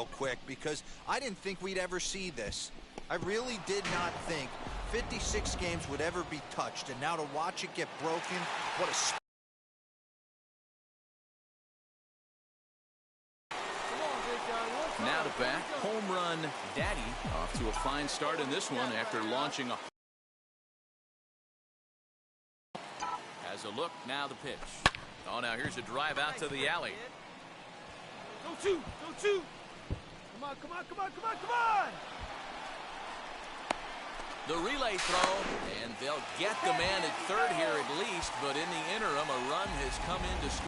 real quick because I didn't think we'd ever see this. I really did not think 56 games would ever be touched, and now to watch it get broken, what a... Now to bat, home run Daddy off to a fine start in this one after launching a... Has a look, now the pitch. Oh, now here's a drive out to the alley. Go two, go two. Come on, come on, come on, come on, come on. The relay throw, and they'll get the man at third here at least, but in the interim, a run has come in to score.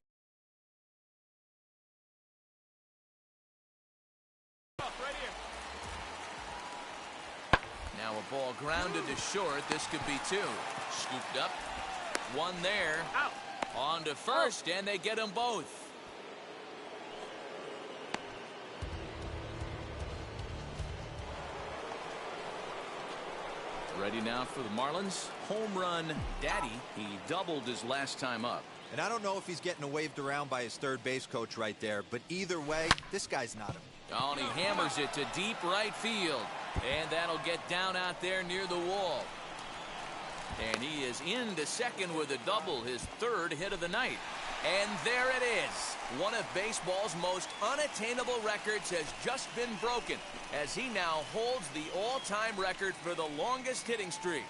Now a ball grounded to short. This could be two. Scooped up. One there. Out. On to first, and they get them both. Ready now for the Marlins. Home run Daddy. He doubled his last time up. And I don't know if he's getting waved around by his third base coach right there, but either way, this guy's not him. Oh, and he hammers it to deep right field. And that'll get down out there near the wall. And he is into second with a double, his third hit of the night. And there it is. One of baseball's most unattainable records has just been broken, as he now holds the all-time record for the longest hitting streak.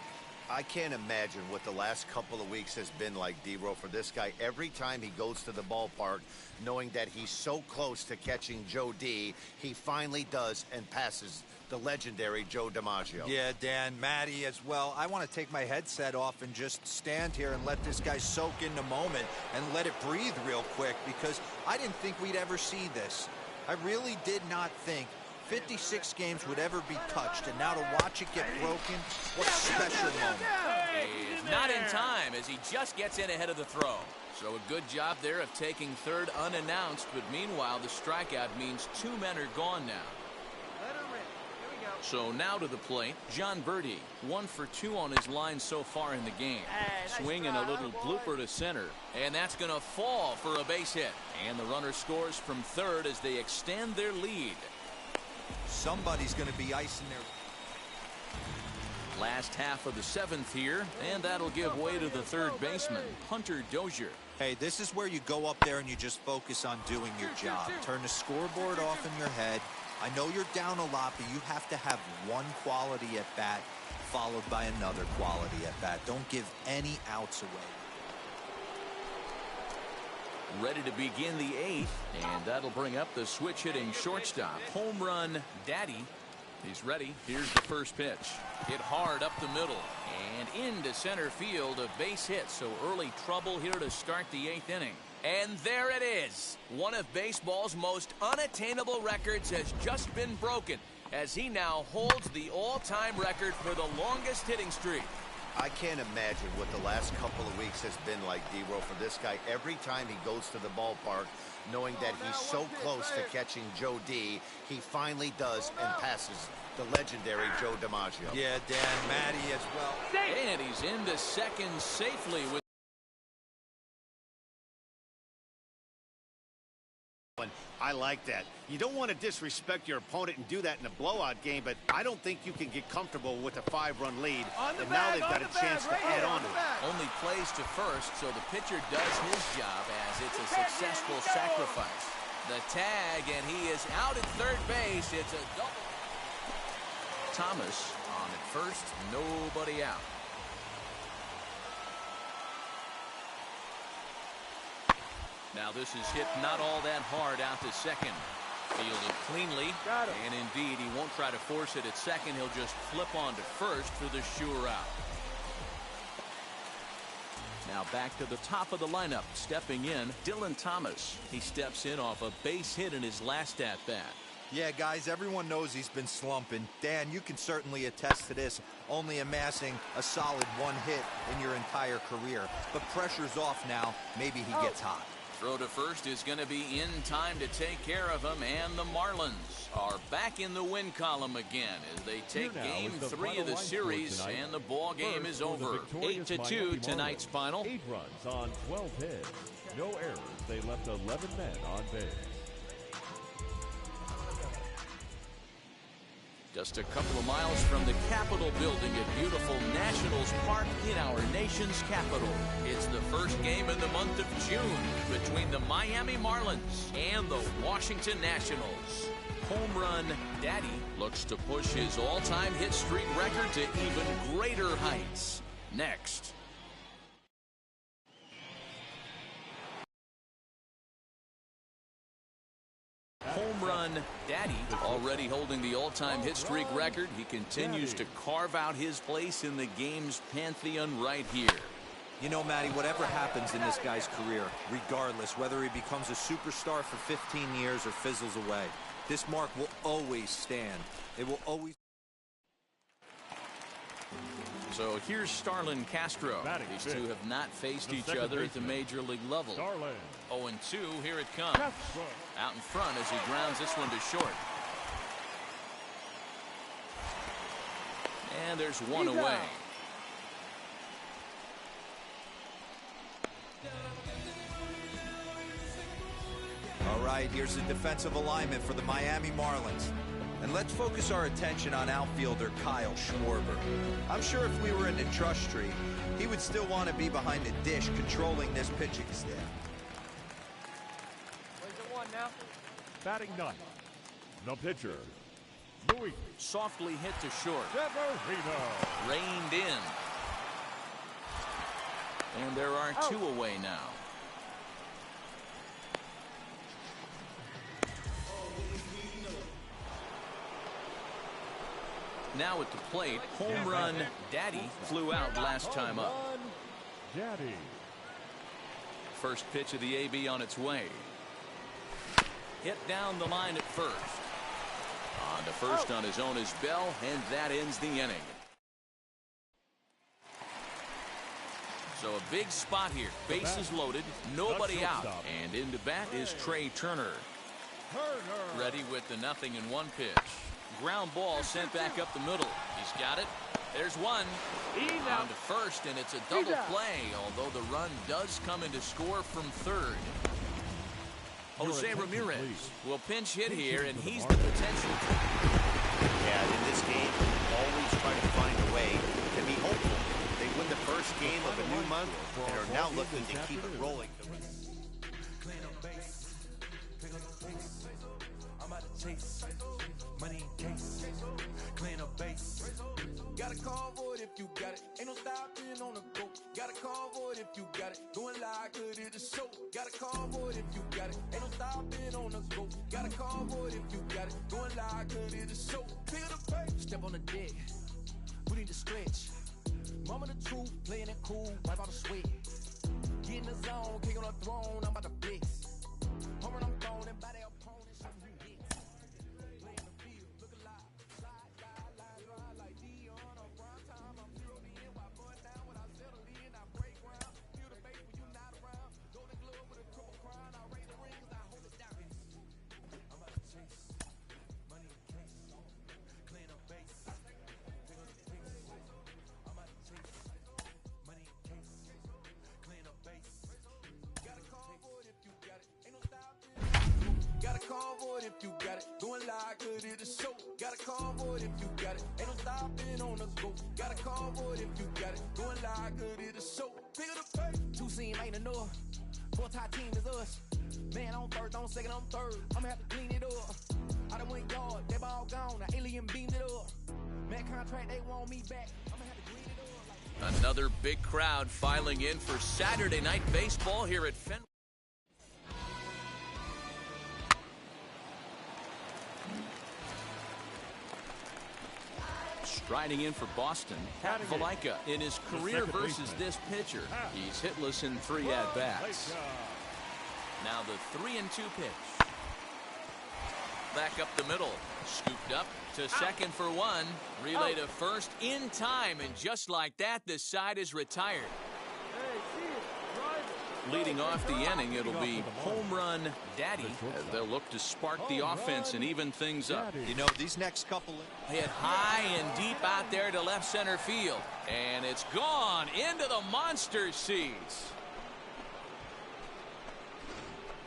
I can't imagine what the last couple of weeks has been like, D-Row, for this guy. Every time he goes to the ballpark, knowing that he's so close to catching Joe D, he finally does and passes the legendary Joe DiMaggio. Yeah, Dan, Matty as well. I want to take my headset off and just stand here and let this guy soak in the moment and let it breathe real quick because I didn't think we'd ever see this. I really did not think 56 games would ever be touched, and now to watch it get broken, what a special moment. He's not in time as he just gets in ahead of the throw. So a good job there of taking third unannounced, but meanwhile the strikeout means two men are gone now. So now to the plate, John Birdie, 1 for 2 on his line so far in the game. Swing and a little blooper to center, and that's going to fall for a base hit. And the runner scores from third as they extend their lead. Somebody's going to be icing their... Last half of the seventh here, and that'll give way to the third baseman, Hunter Dozier. Hey, this is where you go up there and you just focus on doing your job. Turn the scoreboard off in your head. I know you're down a lot, but you have to have one quality at bat followed by another quality at bat. Don't give any outs away. Ready to begin the eighth, and that'll bring up the switch hitting shortstop. Home run Daddy. He's ready. Here's the first pitch. Hit hard up the middle and into center field. A base hit, so early trouble here to start the eighth inning. And there it is. One of baseball's most unattainable records has just been broken, as he now holds the all-time record for the longest hitting streak. I can't imagine what the last couple of weeks has been like, D-Row, for this guy. Every time he goes to the ballpark, knowing that he's so close to catching Joe D, he finally does and passes the legendary Joe DiMaggio. Yeah, Dan, Matty as well. And he's into second safely with... I like that. You don't want to disrespect your opponent and do that in a blowout game, but I don't think you can get comfortable with a 5-run lead. And now they've got a chance to add on to it. Only plays to first, so the pitcher does his job as it's a successful sacrifice. The tag, and he is out at third base. It's a double. Thomas on at first, nobody out. Now this is hit not all that hard out to second. Fielded cleanly, and indeed he won't try to force it at second. He'll just flip on to first for the sure out. Now back to the top of the lineup. Stepping in, Dylan Thomas. He steps in off a base hit in his last at-bat. Yeah, guys, everyone knows he's been slumping. Dan, you can certainly attest to this, only amassing a solid 1 hit in your entire career. But pressure's off now. Maybe he gets hot. Throw to first is going to be in time to take care of him, and the Marlins are back in the win column again as they take game 3 of the series, and the ball game is over. 8-2 tonight's final. 8 runs on 12 hits. No errors. They left 11 men on base. Just a couple of miles from the Capitol building at beautiful Nationals Park in our nation's capital. It's the first game in the month of June between the Miami Marlins and the Washington Nationals. Home Run Daddy looks to push his all-time hit streak record to even greater heights. Next. Home Run Daddy already holding the all-time hit streak record. He continues to carve out his place in the game's pantheon right here. You know, Matty, whatever happens in this guy's career, regardless, whether he becomes a superstar for 15 years or fizzles away, this mark will always stand. It will always. So here's Starlin Castro. These two have not faced each other at the major league level. 0-2, here it comes. Out in front as he grounds this one to short. And there's one away. All right, here's the defensive alignment for the Miami Marlins. And let's focus our attention on outfielder Kyle Schwarber. I'm sure if we were in the trust tree, he would still want to be behind the dish controlling this pitching staff. Where's the one now? Batting ninth, the pitcher, Louis. Softly hit to short. Severino. Reined in. And there are two away now. Now at the plate, Home Run Daddy flew out last time up. Daddy. First pitch of the AB on its way. Hit down the line at first. On to first on his own is Bell, and that ends the inning. So a big spot here. Bases loaded, nobody out. And into bat is Trey Turner. Ready with the 0-1 pitch. Ground ball sent back up the middle. He's got it. There's one. On to first, and it's a double play, although the run does come into score from third. Jose Ramirez will pinch hit here, and he's the potential. Yeah, in this game, always try to find a way to be hopeful. They win the first game of a new month and are now looking to keep it rolling. Money in case, clean up base. Got a call for it if you got it. Ain't no stopping on the go. Got a call for it if you got it. Doing like good at the show. Got a call for it if you got it. Ain't no stopping on the go. Got a call for it if you got it. Doing like good at the show. Feel the pain. Step on the deck. We need to stretch. Mama the truth, playing it cool. Wipe out the sweat. Get in the zone, king on the throne. I'm about to flex. Home run, I'm throwing and by their opponent. If you got it, doing like good at the show. Got a call for it if you got it. Ain't no stopping on the go. Got a call for it if you got it. Doing like good at the show. Pick up the pace. Two seam ain't enough. Four tie team is us. Man on first, on second, on third. I'ma have to clean it up. I done went yard, they ball gone. The alien beamed it up. Man contract, they want me back. I'ma have to clean it up. Another big crowd filing in for Saturday night baseball here at Fenway. Striding in for Boston, Pat Valaika in his career versus this pitcher. He's hitless in 3 at-bats. Now the 3-2 pitch. Back up the middle. Scooped up to second for one. Relay to first in time, and just like that, the side is retired. Leading off the inning, it'll be Home Run Daddy as they'll look to spark the offense and even things up. You know, these next couple hit high and deep out there to left center field, and it's gone into the monster seats.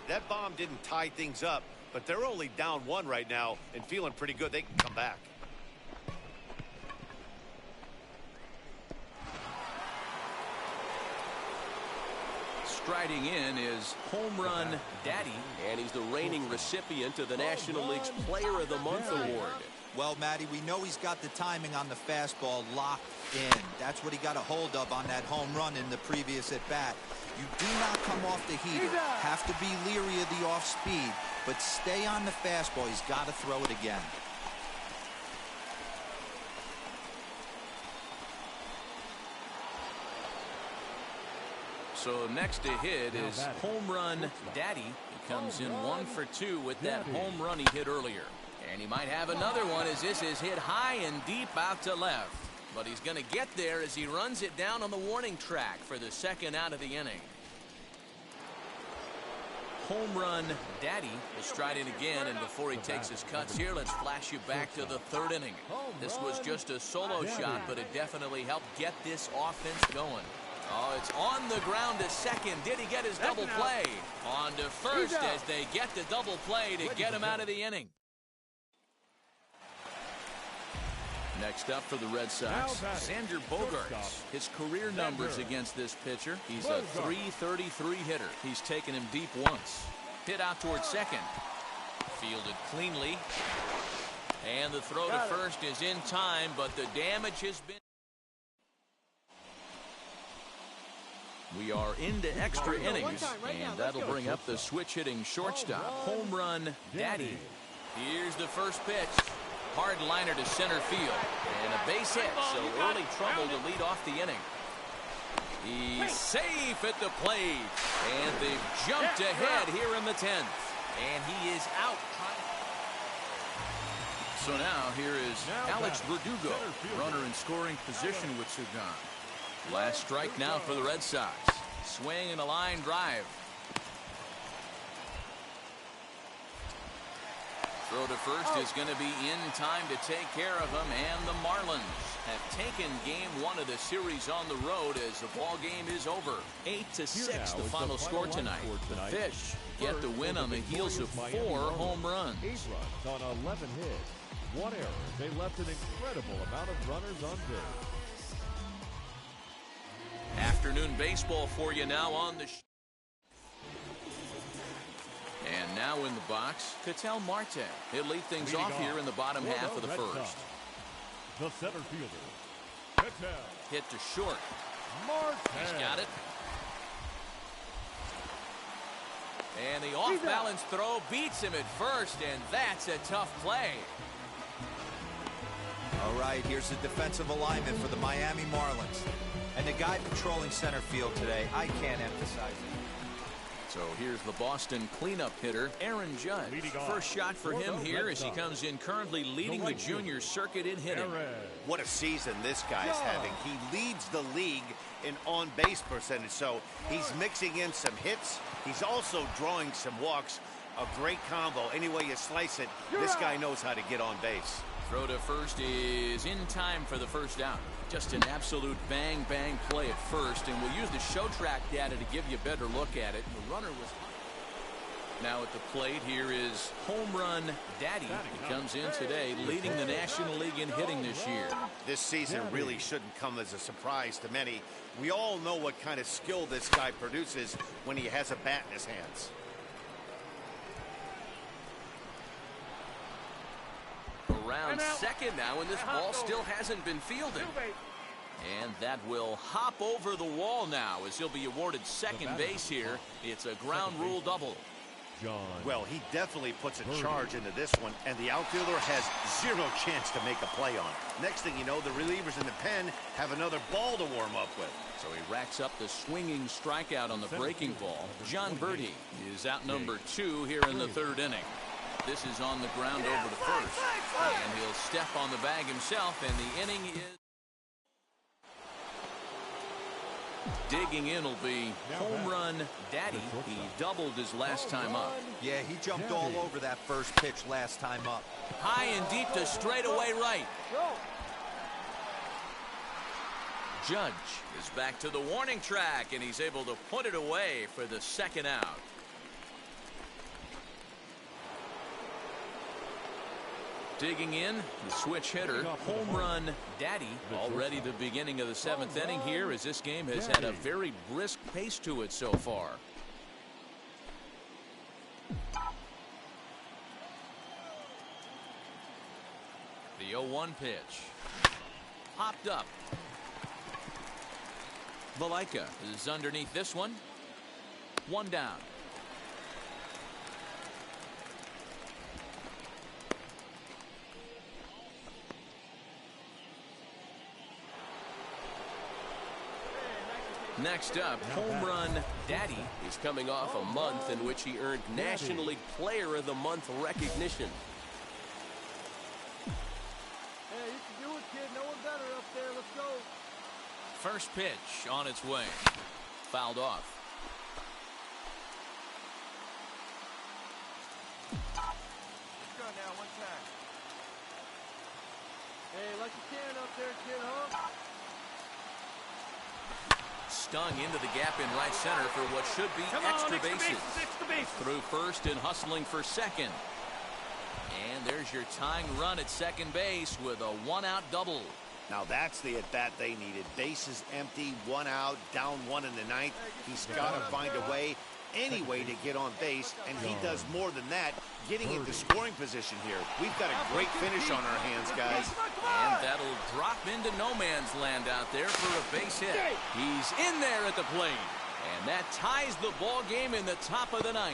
That bomb didn't tie things up, but they're only down 1 right now and feeling pretty good. They can come back. Striding in is Home Run Daddy. And he's the reigning recipient of the National League's Player of the Month award. Well, Matty, we know he's got the timing on the fastball locked in. That's what he got a hold of on that home run in the previous at-bat. You do not come off the heater. Have to be leery of the off-speed, but stay on the fastball. He's got to throw it again. So next to hit is Home Run Daddy. He comes in 1 for 2 with that home run he hit earlier. And he might have another one as this is hit high and deep out to left. But he's going to get there as he runs it down on the warning track for the second out of the inning. Home Run Daddy will stride in again, and before he takes his cuts here, let's flash you back to the third inning. This was just a solo shot, but it definitely helped get this offense going. Oh, it's on the ground to second. Did he get his double play? On to first as they get the double play to get him out of the inning. Next up for the Red Sox, Xander Bogaerts. His career numbers against this pitcher. He's a .333 hitter. He's taken him deep once. Hit out towards second. Fielded cleanly. And the throw to first is in time, but the damage has been... We are into extra innings, and that'll bring up the switch-hitting shortstop, Home Run Daddy. Here's the first pitch. Hard liner to center field, and a base hit, so early trouble to lead off the inning. He's safe at the plate, and they've jumped ahead here in the 10th, and he is out. So now here is Alex Verdugo, runner in scoring position with Sugan. Last strike now for the Red Sox. Swing and a line drive. Throw to first is going to be in time to take care of him, and the Marlins have taken game 1 of the series on the road as the ball game is over. 8-6 the final score tonight. The Fish get the win on the heels of 4 home runs. 8 runs on 11 hits. 1 error. They left an incredible amount of runners on base. Afternoon baseball for you now on the and now in the box, Ketel Marte. He'll lead things off here in the bottom half of the first. The center fielder, Ketel. Hit to short. Marte. He's got it. And the off-balance throw beats him at first, and that's a tough play. All right, here's the defensive alignment for the Miami Marlins. And the guy patrolling center field today, I can't emphasize it. So here's the Boston cleanup hitter, Aaron Judge. First shot for him here as he comes in currently leading the junior circuit in hitting. What a season this guy's having. He leads the league in on-base percentage, so he's mixing in some hits. He's also drawing some walks. A great combo. Any way you slice it, this guy knows how to get on base. Throw to first is in time for the first out. Just an absolute bang-bang play at first, and we'll use the show track data to give you a better look at it. The runner was... Now at the plate, here is Home Run Daddy. He comes in today leading the National League in hitting this year. This season really shouldn't come as a surprise to many. We all know what kind of skill this guy produces when he has a bat in his hands. Around second now, and this ball still hasn't been fielded. And that will hop over the wall now as he'll be awarded second base here. It's a ground rule double. Well, he definitely puts a charge into this one, and the outfielder has zero chance to make a play on it. Next thing you know, the relievers in the pen have another ball to warm up with. So he racks up the swinging strikeout on the breaking ball. John Birdie is out number 2 here in the third inning. This is on the ground over to first, and he'll step on the bag himself, and the inning is... Digging in will be Home Run Daddy. He doubled his last time up. Yeah, he jumped all over that first pitch last time up. High and deep to straightaway right. Judge is back to the warning track, and he's able to put it away for the second out. Digging in, the switch hitter, home run Daddy. Already the beginning of the 7th inning here, as this game has had a very brisk pace to it so far. The 0-1 pitch. Popped up. Valaika is underneath this one. 1 down. Next up, home run Daddy. He's coming off a month in which he earned National League Player of the Month recognition. Hey, you can do it, kid. No one better up there. Let's go. First pitch on its way. Fouled off. Let's go now, one time. Hey, like you can up there, kid, huh? Stung into the gap in right center for what should be extra bases. Through first and hustling for second. And there's your tying run at second base with a 1-out double. Now that's the at-bat they needed. Bases empty, 1 out, down 1 in the 9th. He's got to find a way, any way to get on base, and he does more than that, getting into scoring position here. We've got a great finish on our hands, guys. And that'll drop into no man's land out there for a base hit. He's in there at the plate. And that ties the ball game in the top of the 9th.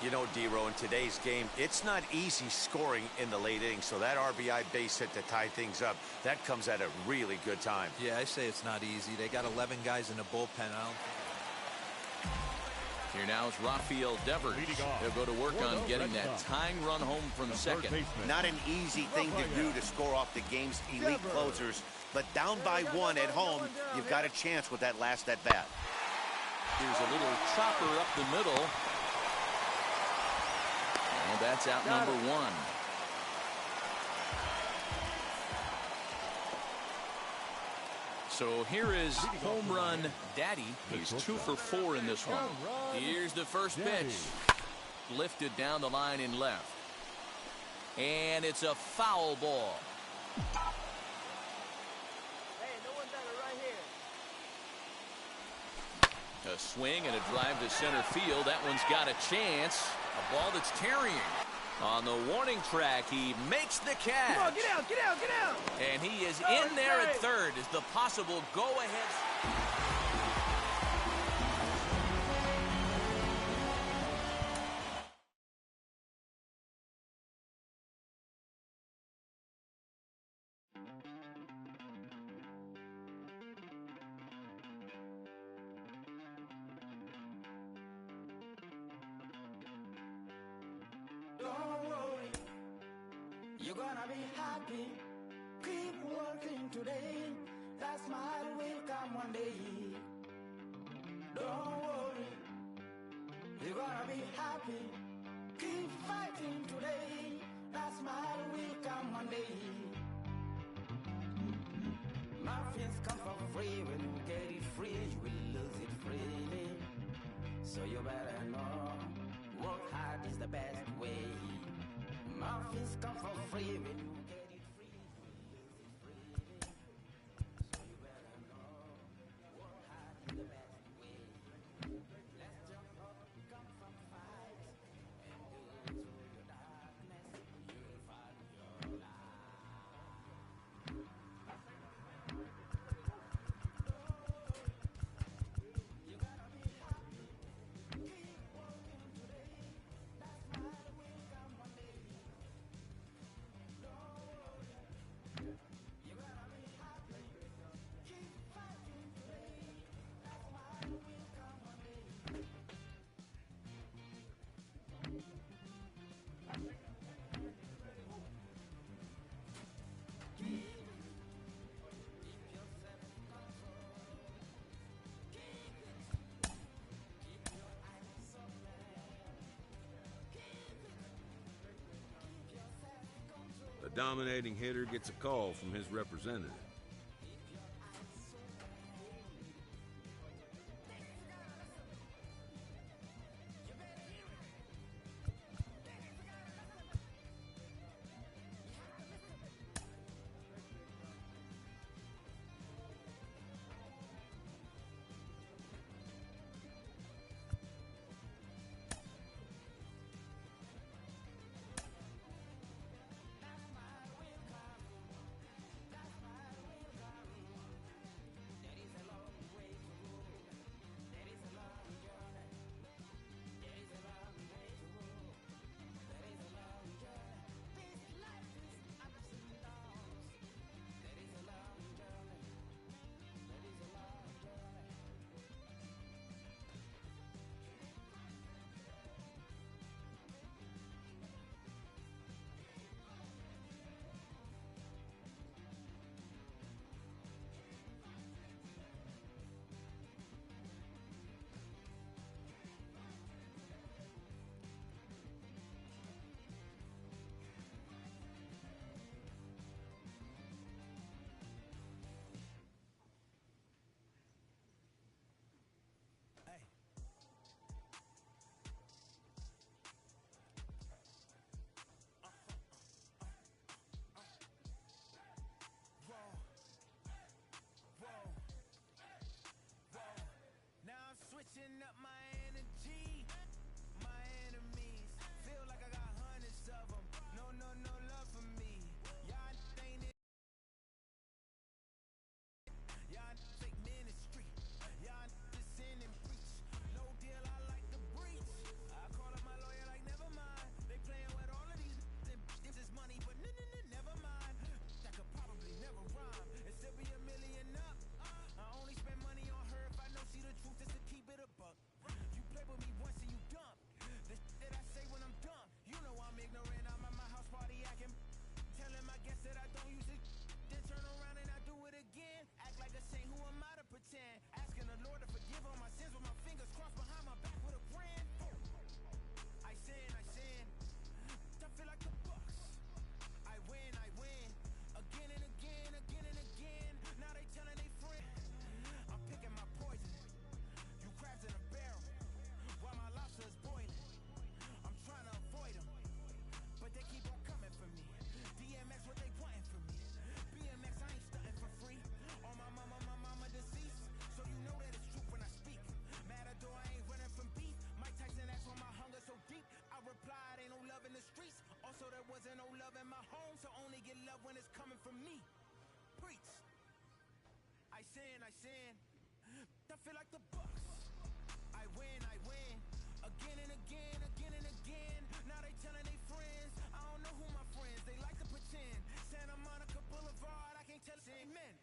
You know, D-Row, in today's game, it's not easy scoring in the late innings, so that RBI base hit to tie things up, that comes at a really good time. Yeah, I say it's not easy. They got 11 guys in the bullpen. Here now is Rafael Devers. He'll go to work on getting that tying run home from second. Not an easy thing to do to score off the game's elite closers, but down by 1 at home, you've got a chance with that last at-bat. Here's a little chopper up the middle. And that's out number 1. So here is home run Daddy. He's 2 for 4 in this one. Here's the first pitch. Lifted down the line in left. And it's a foul ball. Hey, no one better right here. A swing and a drive to center field. That one's got a chance. A ball that's tarrying. On the warning track, he makes the catch. Come on, get out, get out, get out. And he is in there at third as the possible go-ahead. Don't worry, you're gonna be happy. Keep working today. That smile will come one day. Don't worry, you're gonna be happy. Keep fighting today. That smile will come one day. Muffins come for free. When you get it free, you will lose it freely. So you better know, work hard is the best way. Muffins come for free. When you get it free, you will lose it freely. So you better know, work hard is the best way. Let's jump up, come from fight, and go through your darkness. You will find your light. You gotta be happy. Keep working today. That smile will come one day. Don't worry. You gotta be happy. Keep fighting today. That smile will come one day. A dominating hitter gets a call from his representative. when it's coming from me. Preach. I sin. I feel like the Bucks. I win. Again and again. Now they telling they friends. I don't know who my friends. They like to pretend. Santa Monica Boulevard. I can't tell it's amen.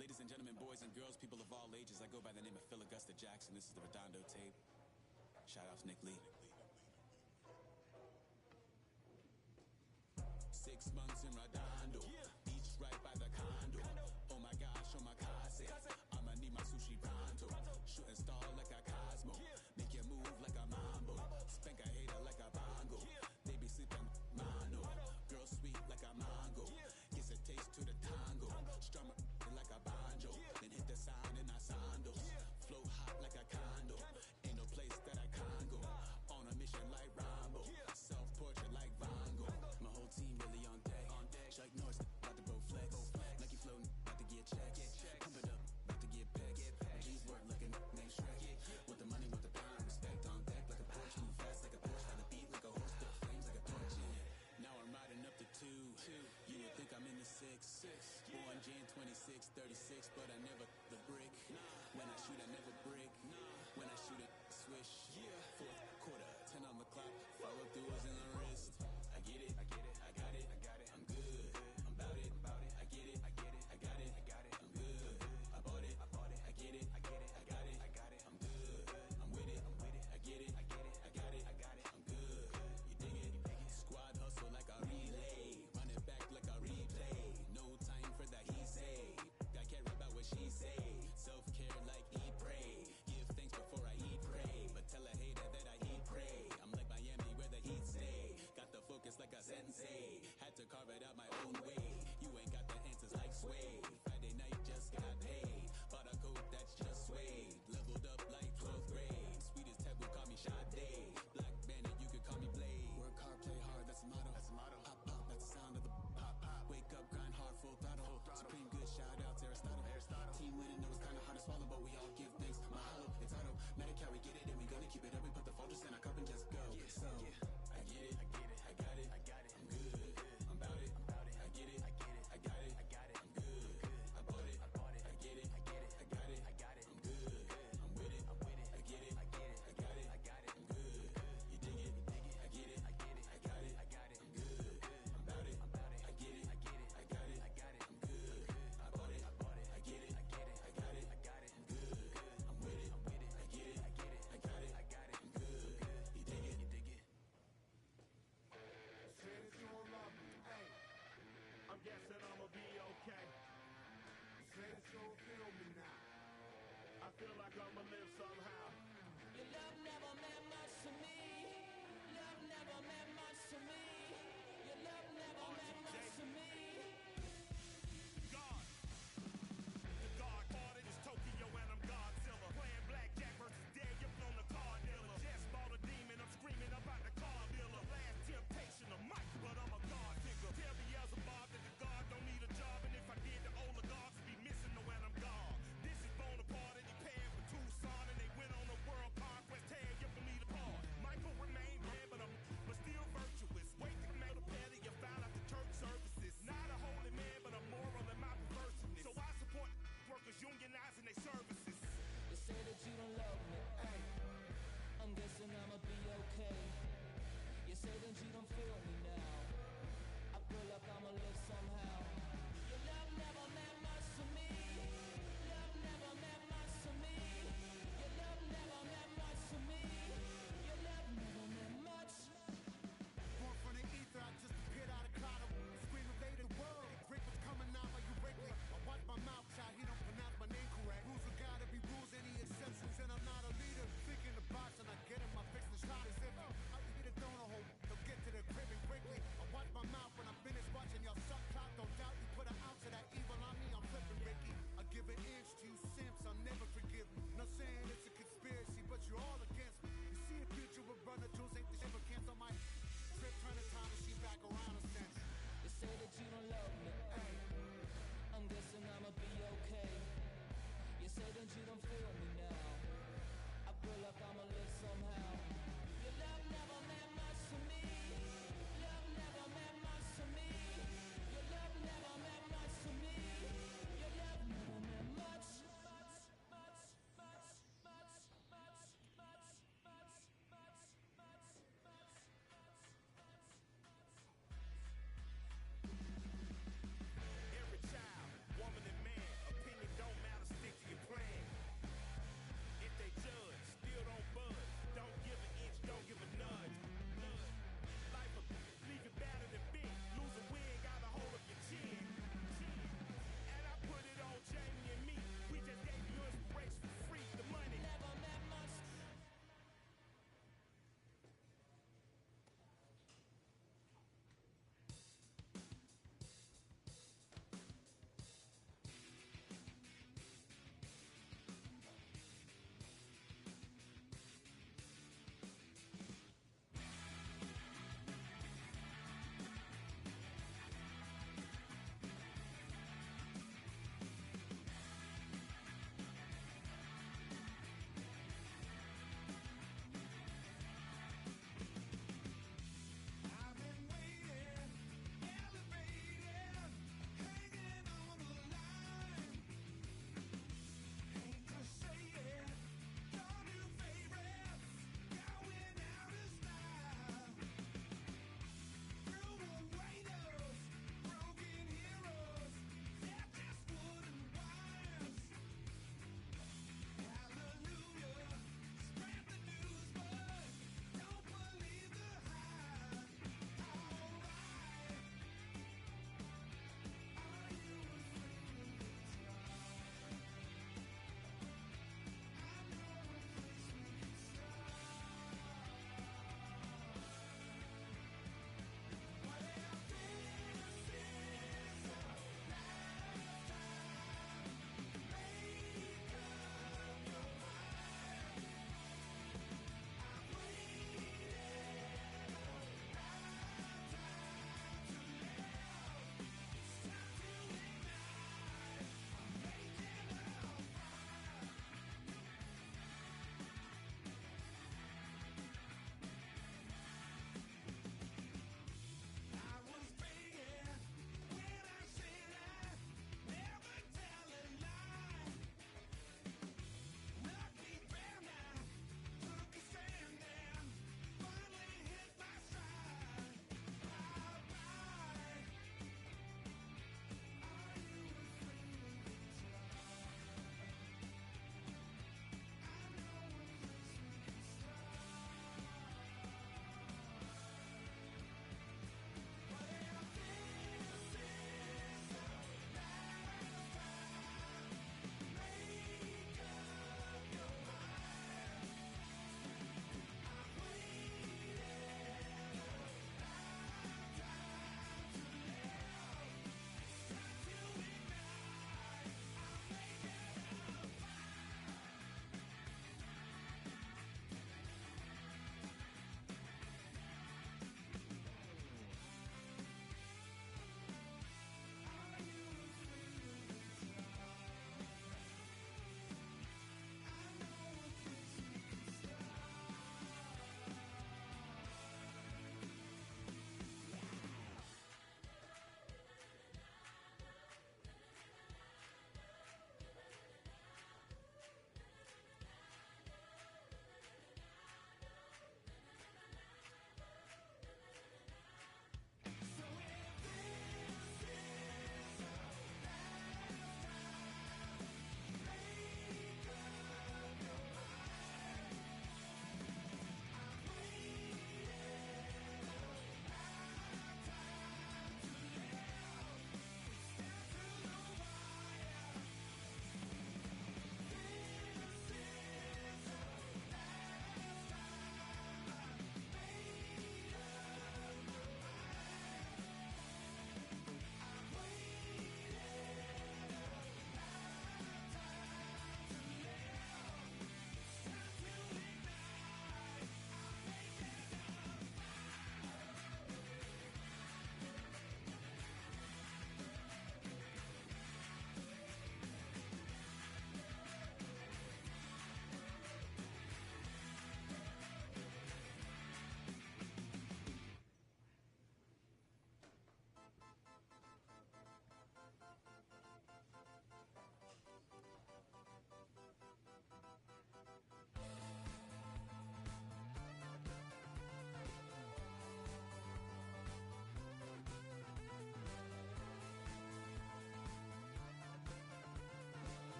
Ladies and gentlemen, boys and girls, people of all ages, I go by the name of Phil Augusta Jackson. This is the Redondo tape. Shout out to Nick Lee. 6 months in Redondo, beach right by the condo. Oh my gosh, oh my casa, I'ma need my sushi pronto. Shooting star like a Cosmo, make you move like a mambo. Spank a hater like a bongo, they be sleeping mano. Girl sweet like a mango, gets a taste to the tango. Strum like a banjo, then hit the sound in our sandals. Flow hot like a condo, ain't no place that I can't go. On a mission like Rambo, self-portrait like Van Gogh. My whole team really on deck. Chuck Norris, about to bow flex. Lucky floating, about to get checks. Pump it up, about to get pegs. G's work like a name Shrek. With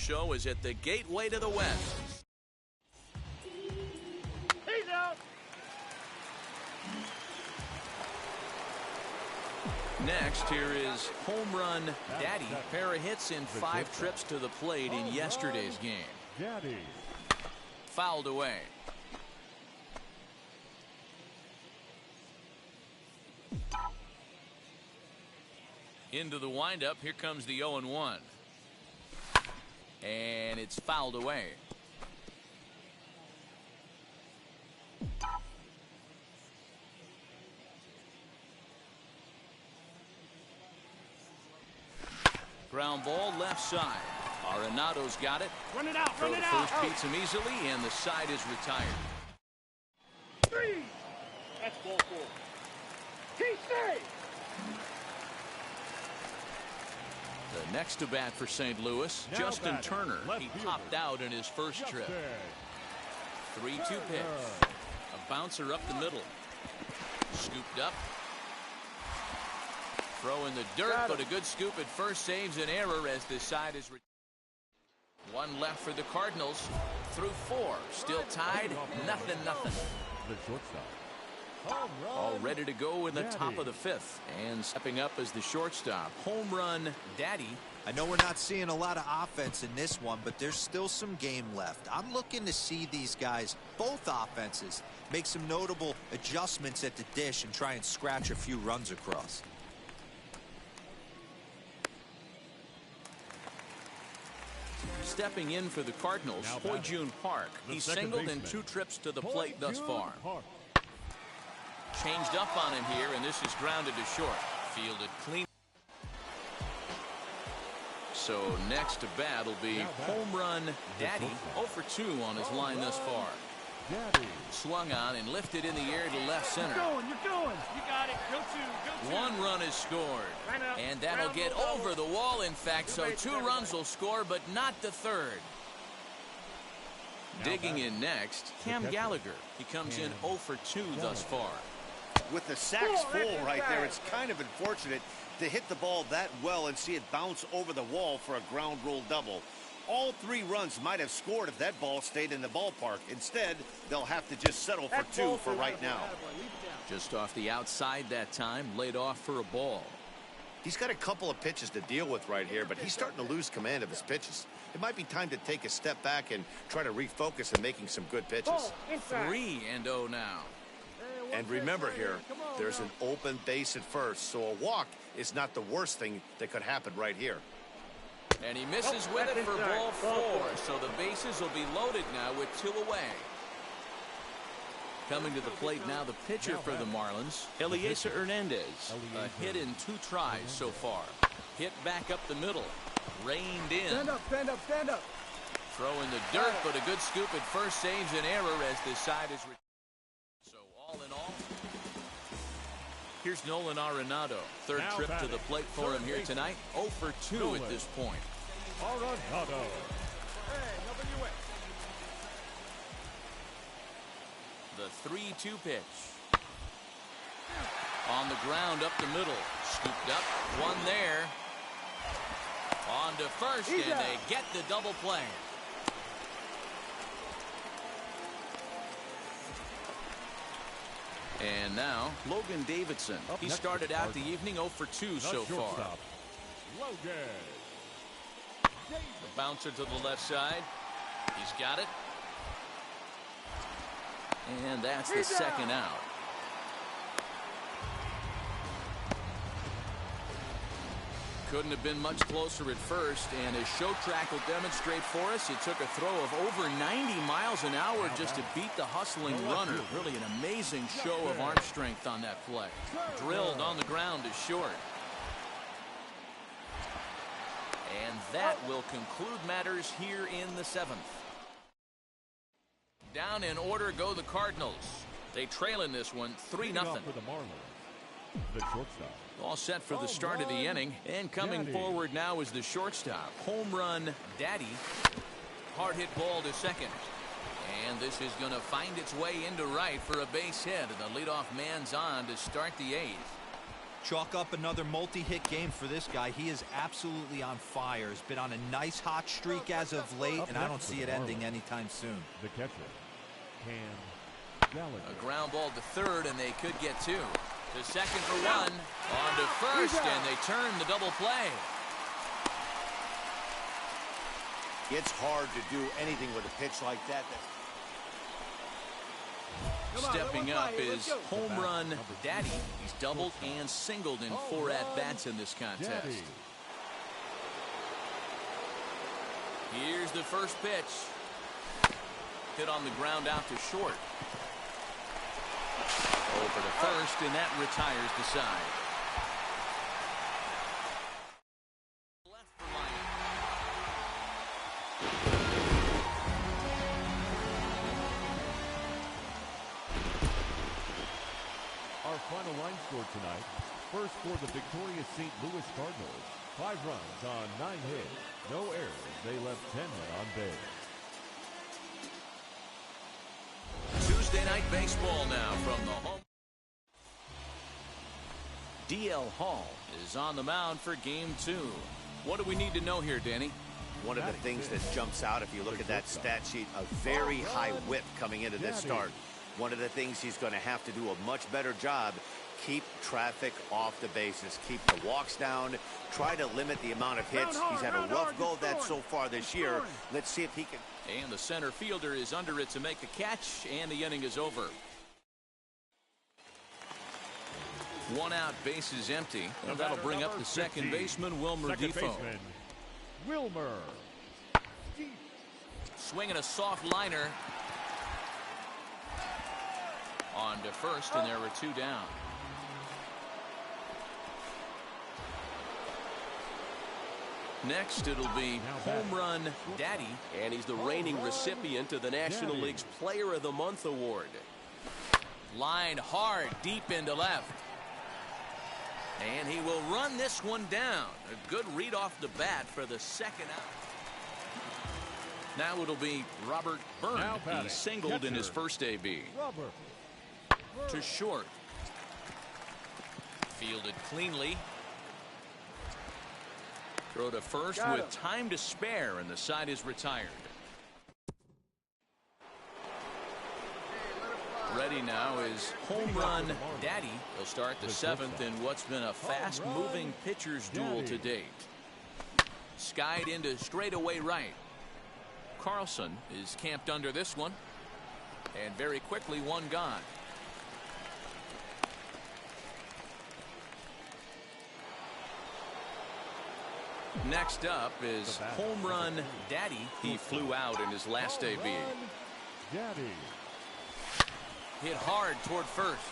show is at the gateway to the West. He's out. Next, here is Home Run Daddy. Pair of hits in 5 trips to the plate in yesterday's game. Daddy. Fouled away. Into the windup. Here comes the 0-1. And it's fouled away. Ground ball left side. Arenado's got it. Run it out. Throw Run to it out. first beats him easily, and the side is retired. 3. That's ball 4. Keep safe. The next to bat for St. Louis, Now Justin batting, Turner. left He fielder. popped out in his first trip. 3-2 pitch. A bouncer up the middle. Scooped up. Throw in the dirt, but a good scoop at first saves an error as the side is. One left for the Cardinals. Through 4. Still tied. Nothing. The shortstop. Home run. All ready to go in the Daddy. top of the 5th. And stepping up as the shortstop. Home run Daddy. I know we're not seeing a lot of offense in this one, but there's still some game left. I'm looking to see these guys, both offenses, make some notable adjustments at the dish and try and scratch a few runs across. Stepping in for the Cardinals, Now Hoy batting. Jun Park. The He's second singled in baseman. 2 trips to the plate thus Jun far. Park. Changed up on him here, and this is grounded to short. Fielded clean. So next to bat will be Now batting. Home Run Daddy. 0 for 2 on his line thus far. Daddy. Swung on and lifted in the air to left center. You're going. You got it. Go 2. 1 run is scored. And that'll get over the wall, in fact, so 2 runs will score, but not the third. Digging in next, Cam Gallagher. He comes in 0 for 2 thus far. With the sacks full right there, it's kind of unfortunate to hit the ball that well and see it bounce over the wall for a ground rule double. All 3 runs might have scored if that ball stayed in the ballpark. Instead, they'll have to just settle for 2 for right now. Just off the outside that time, laid off for a ball. He's got a couple of pitches to deal with right here, but he's starting to lose command of his pitches. It might be time to take a step back and try to refocus on making some good pitches. 3-0 now. And remember here, there's an open base at first, so a walk is not the worst thing that could happen right here. And he misses with it for ball 4, so the bases will be loaded now with 2 away. Coming to the plate now, the pitcher for the Marlins, Eliezer Hernandez. A hit in 2 tries so far. Hit back up the middle. Reined in. Stand up. Throw in the dirt, but a good scoop at first saves an error as the side is. So all in all, here's Nolan Arenado. Third Now trip to batting. the plate for him here tonight. 0 for 2 at this point. Arenado. The 3-2 pitch. On the ground up the middle. Scooped up. One there. On to first, and they get the double play. And now, Logan Davidson. Up He next started is out the Cardinals. evening 0 for 2 The so far. shortstop. Logan. The bouncer to the left side. He's got it. And that's the second out. Couldn't have been much closer at first, and as show track will demonstrate for us, it took a throw of over 90 miles an hour just to beat the hustling runner. Really an amazing show of arm strength on that play. Drilled on the ground to short. And that will conclude matters here in the 7th. Down in order go the Cardinals. They trail in this one 3-0. For the Marlins. The shortstop. All set for the start of the inning. And coming forward now is the shortstop. Home run Daddy. Hard hit ball to second. And this is going to find its way into right for a base hit. And the leadoff man's on to start the 8th. Chalk up another multi-hit game for this guy. He is absolutely on fire. He's been on a nice hot streak as of late, and I don't see it ending anytime soon. The catcher, Cam Gallagher. A ground ball to third, and they could get two. To second for one. On to first, and they turn the double play. It's hard to do anything with a pitch like that. Stepping up is home run Daddy. He's doubled and singled in 4 at-bats in this contest. Here's the first pitch. Hit on the ground out to short. Over to first, and that retires the side. Left for line. Our final line score tonight. First for the victorious St. Louis Cardinals. 5 runs on 9 hits. No errors. They left 10 men on base. Tuesday night baseball now from the home. DL Hall is on the mound for game 2. What do we need to know here, Danny? One of the things that jumps out if you look at that stat sheet, a very high whip coming into this start. One of the things he's going to have to do a much better job, keep traffic off the bases, keep the walks down, try to limit the amount of hits. He's had a rough go of that so far this year. Let's see if he can. And the center fielder is under it to make the catch, and the inning is over. 1 out, bases empty. And that'll bring up the second baseman, Wilmer Defoe. Wilmer. Swinging a soft liner. On to first, and there were 2 down. Next, it'll be home run Daddy. And he's the reigning recipient of the National League's Player of the Month award. Lined hard, deep into left. And he will run this one down. A good read off the bat for the second out. Now it'll be Robert Byrne. He singled in his first AB. To short. Fielded cleanly. Throw to first with time to spare, and the side is retired. Ready now is home run Daddy. He'll start the 7th in what's been a fast-moving pitcher's duel to date. Skied into straightaway right. Carlson is camped under this one. And very quickly, one gone. Next up is home run Daddy. He flew out in his last AB. Daddy. Hit hard toward first.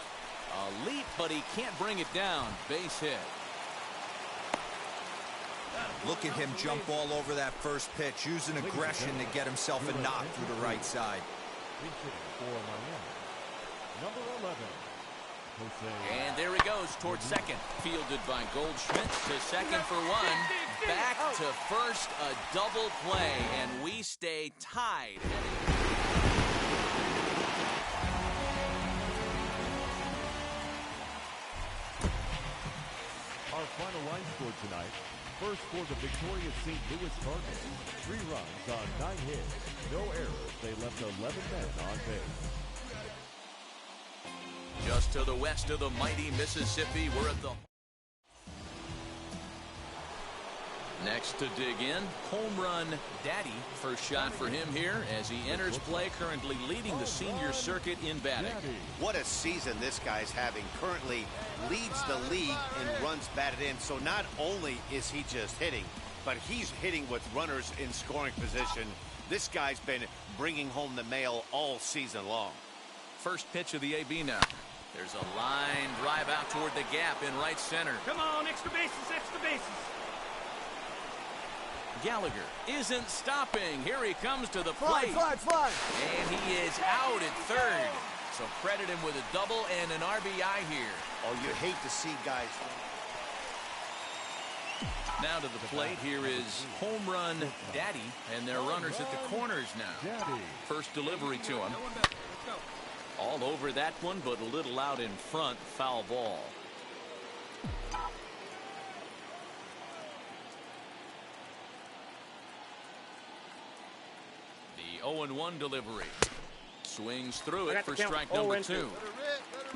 A leap, but he can't bring it down. Base hit. Look at him jump all over that first pitch, using aggression to get himself a knock through the right side. Number 11. And there he goes towards second. Fielded by Goldschmidt to second for one. Back to first, a double play, and we stay tied. Our final line score tonight. First for the victorious St. Louis Cardinals. 3 runs on 9 hits. No errors. They left 11 men on base. Just to the west of the mighty Mississippi, we're at the... Next to dig in, home run Daddy. First shot for him here as he enters play, currently leading the senior circuit in batting. What a season this guy's having. Currently leads the league in runs batted in. So not only is he just hitting, but he's hitting with runners in scoring position. This guy's been bringing home the mail all season long. First pitch of the AB now. There's a line drive out toward the gap in right center. Come on, extra bases, extra bases. Gallagher isn't stopping. Here he comes to the plate. Fly. And he is out at third. So credit him with a double and an RBI here. Oh, you hate to see guys. Now to the plate, here is home run Daddy, and they're runners at the corners now. First delivery to him. All over that one, but a little out in front. Foul ball. The 0-1 delivery. Swings through it for strike number 2.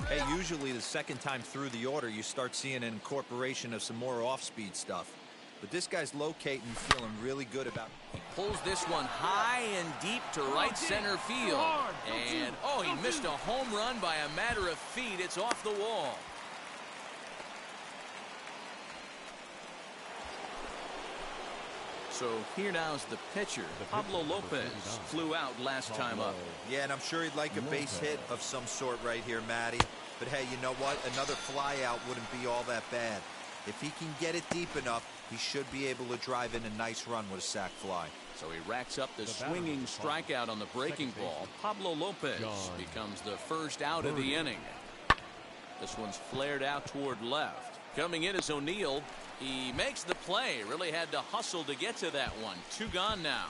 Hey, usually the second time through the order, you start seeing an incorporation of some more off-speed stuff. But this guy's locating, feeling really good about it. He pulls this one high and deep to right center field. And, oh, he missed a home run by a matter of feet. It's off the wall. So here now is the pitcher. Pablo Lopez flew out last time up. Yeah, and I'm sure he'd like a base hit of some sort right here, Matty. But hey, you know what? Another fly out wouldn't be all that bad. If he can get it deep enough, he should be able to drive in a nice run with a sac fly. So he racks up the swinging strikeout on the breaking ball. Pablo Lopez becomes the first out of the inning. This one's flared out toward left. Coming in is O'Neill. He makes the play. Really had to hustle to get to that one. 2 gone now.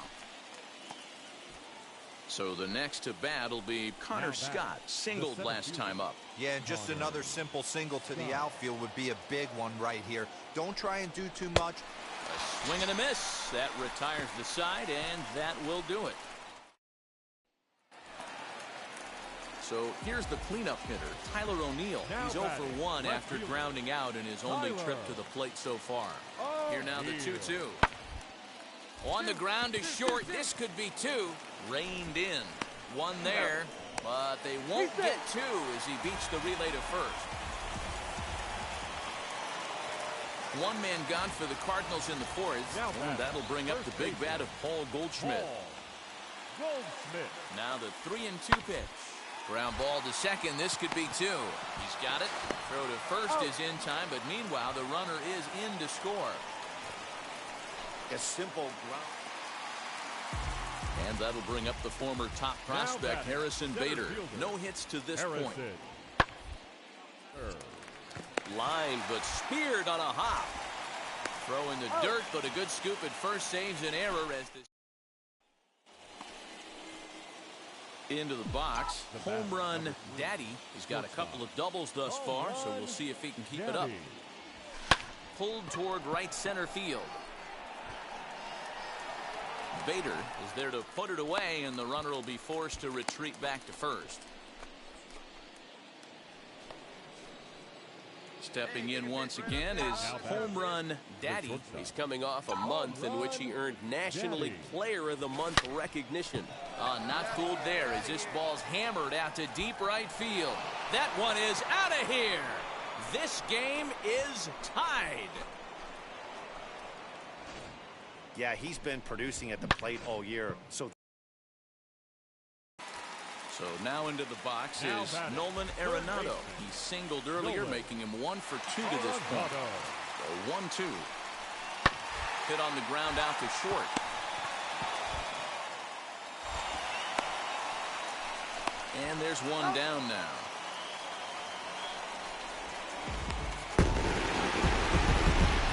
So the next to bat will be Connor Scott. Singled last time up. Yeah, and just another simple single to the outfield would be a big one right here. Don't try and do too much. A swing and a miss. That retires the side, and that will do it. So here's the cleanup hitter, Tyler O'Neill. He's 0 for 1 after grounding out in his only trip to the plate so far. Here now the 2-2. On the ground to short. This could be 2. Reined in. 1 there, but they won't get 2 as he beats the relay to first. 1 man gone for the Cardinals in the 4th. And that'll bring up the big bat of Paul Goldschmidt. Now the 3-2 pitch. Ground ball to second. This could be 2. He's got it. Throw to first is in time, but meanwhile the runner is in to score. A simple ground. And that'll bring up the former top prospect Harrison Bader. No hits to this point. Lined but speared on a hop. Throw in the dirt, but a good scoop at first saves an error as this into the box. Home run Daddy. He's got a couple of doubles thus far, so we'll see if he can keep it up. Pulled toward right center field. Bader is there to put it away, and the runner will be forced to retreat back to first. Stepping in once again is home run Daddy. He's coming off a month in which he earned National League Player of the Month recognition. Not fooled there as this ball's hammered out to deep right field. That one is out of here. This game is tied. Yeah, he's been producing at the plate all year. So now into the box is Nolan Arenado. He singled earlier, making him 1 for 2 to this point. So 1-2. Hit on the ground out to short. And there's 1 down now.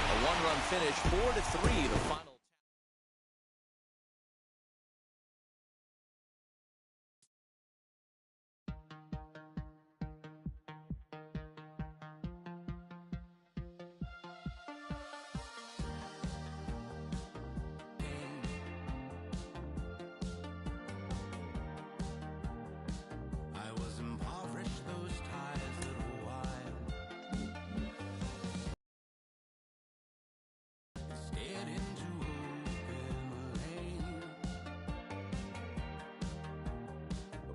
A 1-run finish, 4-3 the final.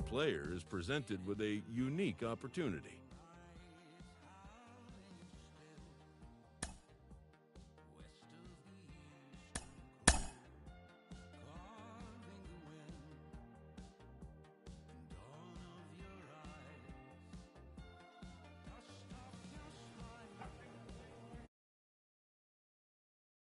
Player is presented with a unique opportunity.